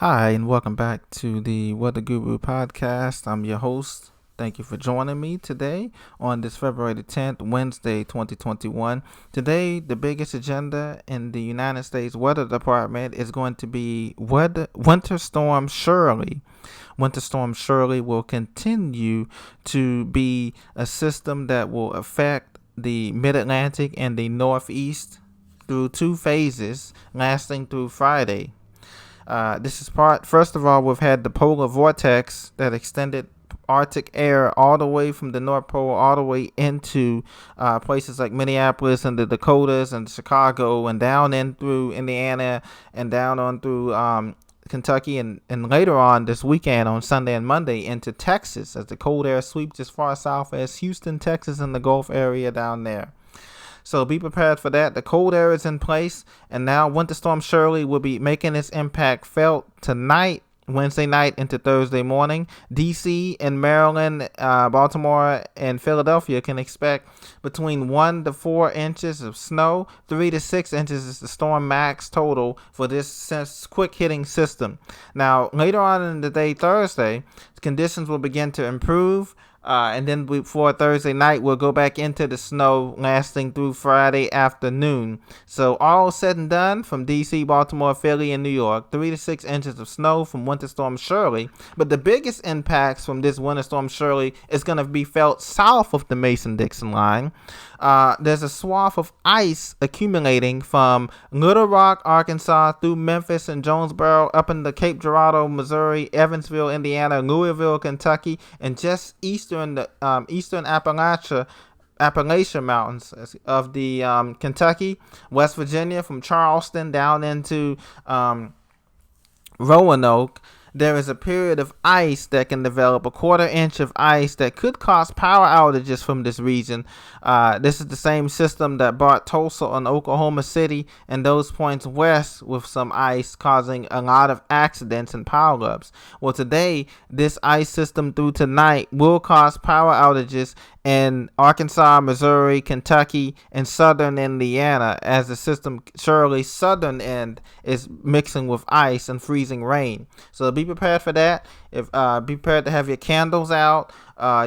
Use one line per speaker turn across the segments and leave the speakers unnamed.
Hi, and welcome back to the Weather Guru podcast. I'm your host. Thank you for joining me today on this February the 10th, Wednesday, 2021. Today, the biggest agenda in the United States Weather Department is going to be Winter Storm Shirley. Winter Storm Shirley will continue to be a system that will affect the Mid-Atlantic and the Northeast through two phases, lasting through Friday. This is first of all, we've had the polar vortex that extended Arctic air all the way from the North Pole all the way into places like Minneapolis and the Dakotas and Chicago and down in through Indiana and down on through Kentucky and later on this weekend on Sunday and Monday into Texas as the cold air sweeps as far south as Houston, Texas and the Gulf area down there. So be prepared for that. The cold air is in place, and now Winter Storm Shirley will be making its impact felt tonight, Wednesday night into Thursday morning. D.C. and Maryland, Baltimore, and Philadelphia can expect between 1 to 4 inches of snow. 3 to 6 inches is the storm max total for this quick hitting system. Now, later on in the day, Thursday, conditions will begin to improve. And then before Thursday night, we'll go back into the snow lasting through Friday afternoon. So all said and done, from D.C., Baltimore, Philly, and New York, 3 to 6 inches of snow from Winter Storm Shirley. But the biggest impacts from this Winter Storm Shirley is going to be felt south of the Mason-Dixon line. There's a swath of ice accumulating from Little Rock, Arkansas, through Memphis and Jonesboro, up into Cape Girardeau, Missouri, Evansville, Indiana, Louisville, Kentucky, and just eastern Appalachia Mountains of the Kentucky, West Virginia, from Charleston down into Roanoke. There is a period of ice that can develop, a quarter inch of ice that could cause power outages from this region. This is the same system that brought Tulsa and Oklahoma City and those points west with some ice, causing a lot of accidents and pileups. Well, today, this ice system through tonight will cause power outages in Arkansas, Missouri, Kentucky, and southern Indiana, as the system Shirley's southern end is mixing with ice and freezing rain. So be prepared for that. Be prepared to have your candles out,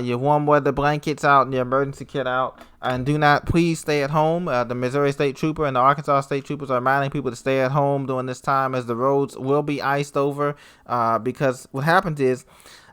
your warm weather blankets out, and your emergency kit out. And do not, please stay at home. The Missouri State Trooper and the Arkansas State Troopers are reminding people to stay at home during this time, as the roads will be iced over, because what happens is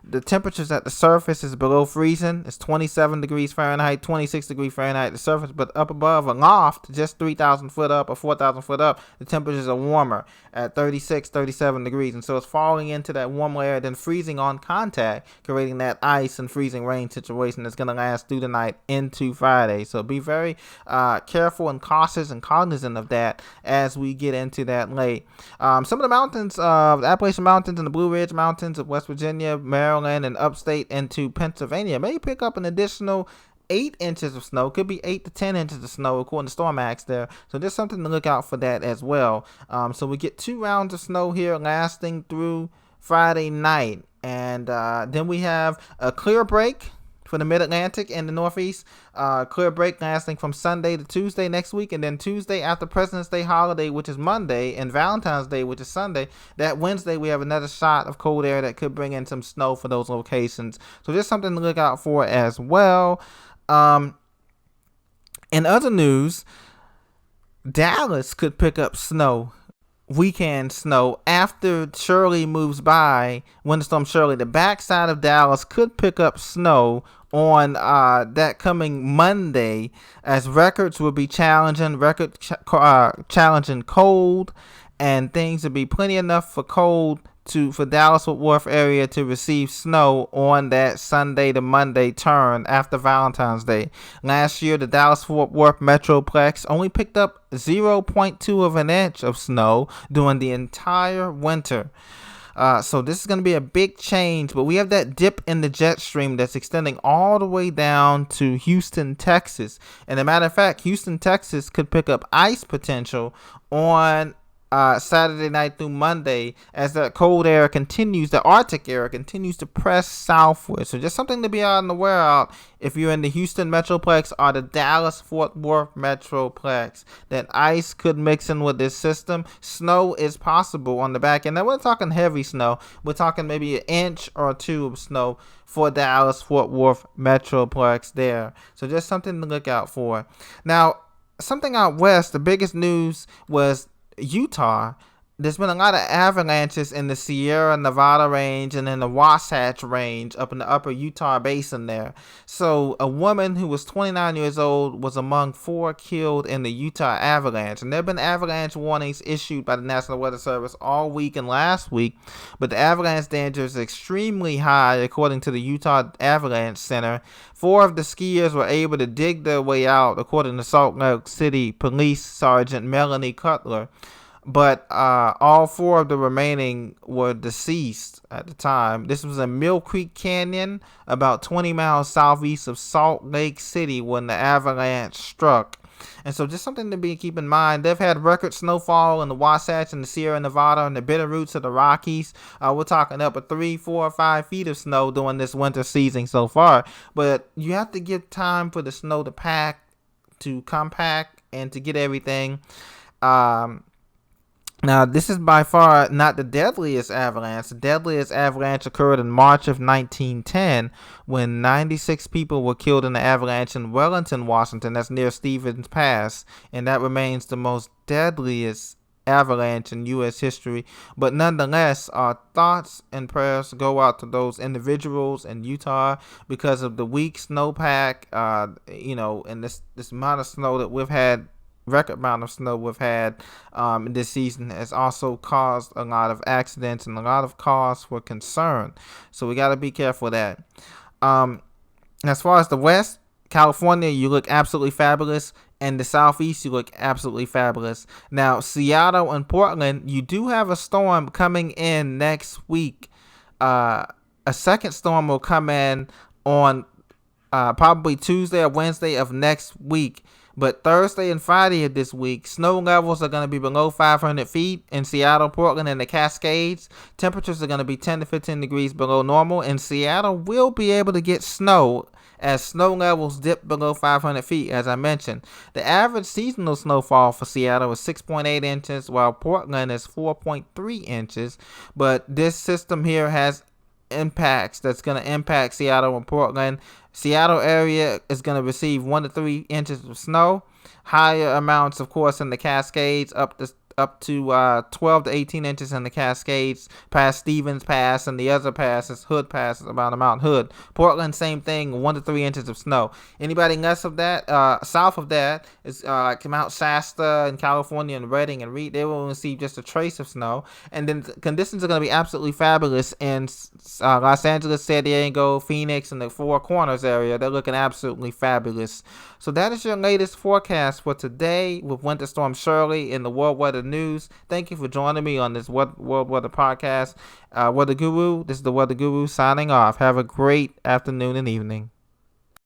the temperatures at the surface is below freezing. It's 27 degrees Fahrenheit, 26 degrees Fahrenheit at the surface, but up above, aloft, just 3,000 foot up or 4,000 foot up, the temperatures are warmer at 36, 37 degrees. And so it's falling into that warm layer, then freezing on contact, creating that ice and freezing rain situation that's going to last through the night into Friday. So be very careful and cautious and cognizant of that as we get into that late. Some of the mountains, the Appalachian Mountains and the Blue Ridge Mountains of West Virginia, Maryland, and upstate into Pennsylvania may pick up an additional 8 inches of snow. Could be 8 to 10 inches of snow according to StormX there. So there's something to look out for that as well. So we get 2 rounds of snow here lasting through Friday night. And then we have a clear break for the Mid-Atlantic and the Northeast. Clear break lasting from Sunday to Tuesday next week, and then Tuesday after President's Day holiday, which is Monday, and Valentine's Day, which is Sunday. That Wednesday we have another shot of cold air that could bring in some snow for those locations. So just something to look out for as well. In other news, Dallas could pick up snow, weekend snow, after Shirley moves by. Winter Storm Shirley, the backside of Dallas could pick up snow on that coming Monday, as records will be challenging, challenging cold, and things will be plenty enough for cold for Dallas-Fort Worth area to receive snow on that Sunday to Monday turn after Valentine's Day. Last year, the Dallas-Fort Worth Metroplex only picked up 0.2 of an inch of snow during the entire winter. So this is going to be a big change, but we have that dip in the jet stream that's extending all the way down to Houston, Texas. And as a matter of fact, Houston, Texas could pick up ice potential on Saturday night through Monday as the cold air continues, the Arctic air continues to press southward. So just something to be on the aware of if you're in the Houston Metroplex or the Dallas-Fort Worth Metroplex. That ice could mix in with this system. Snow is possible on the back end. Now we're talking heavy snow. We're talking maybe an inch or two of snow for Dallas-Fort Worth Metroplex there. So just something to look out for. Now, something out west, the biggest news was Utah. There's been a lot of avalanches in the Sierra Nevada range and in the Wasatch range up in the upper Utah basin there. So a woman who was 29 years old was among 4 killed in the Utah avalanche. And there have been avalanche warnings issued by the National Weather Service all week and last week. But the avalanche danger is extremely high according to the Utah Avalanche Center. 4 of the skiers were able to dig their way out according to Salt Lake City Police Sergeant Melanie Cutler. But all 4 of the remaining were deceased at the time. This was in Mill Creek Canyon, about 20 miles southeast of Salt Lake City when the avalanche struck. And so just something to keep in mind. They've had record snowfall in the Wasatch and the Sierra Nevada and the Bitterroots of the Rockies. We're talking up to 3, 4, 5 feet of snow during this winter season so far. But you have to give time for the snow to pack, to compact, and to get everything. Now, this is by far not the deadliest avalanche. The deadliest avalanche occurred in March of 1910 when 96 people were killed in the avalanche in Wellington, Washington. That's near Stevens Pass. And that remains the most deadliest avalanche in U.S. history. But nonetheless, our thoughts and prayers go out to those individuals in Utah because of the weak snowpack, and this amount of snow that we've had. Record amount of snow we've had this season has also caused a lot of accidents and a lot of cause for concern. So we got to be careful of that. As far as the West, California, you look absolutely fabulous. And the Southeast, you look absolutely fabulous. Now, Seattle and Portland, you do have a storm coming in next week. A second storm will come in on probably Tuesday or Wednesday of next week. But Thursday and Friday of this week, snow levels are going to be below 500 feet in Seattle, Portland, and the Cascades. Temperatures are going to be 10 to 15 degrees below normal. And Seattle will be able to get snow as snow levels dip below 500 feet, as I mentioned. The average seasonal snowfall for Seattle is 6.8 inches, while Portland is 4.3 inches. But this system here has impacts that's going to impact Seattle and Portland. Seattle area is going to receive 1 to 3 inches of snow. Higher amounts, of course, in the Cascades, up to 12 to 18 inches in the Cascades, past Stevens Pass, and the other passes, Hood Pass, about Mount Hood. Portland, same thing, 1 to 3 inches of snow. Anybody less of that, south of that, is like Mount Shasta in California and Redding and Reed. They will receive just a trace of snow. And then conditions are going to be absolutely fabulous in Los Angeles, San Diego, Phoenix, and the Four Corners area. They're looking absolutely fabulous. So that is your latest forecast for today with Winter Storm Shirley in the World Weather News. Thank you for joining me on this World Weather podcast. Weather Guru, this is the Weather Guru signing off. Have a great afternoon and evening.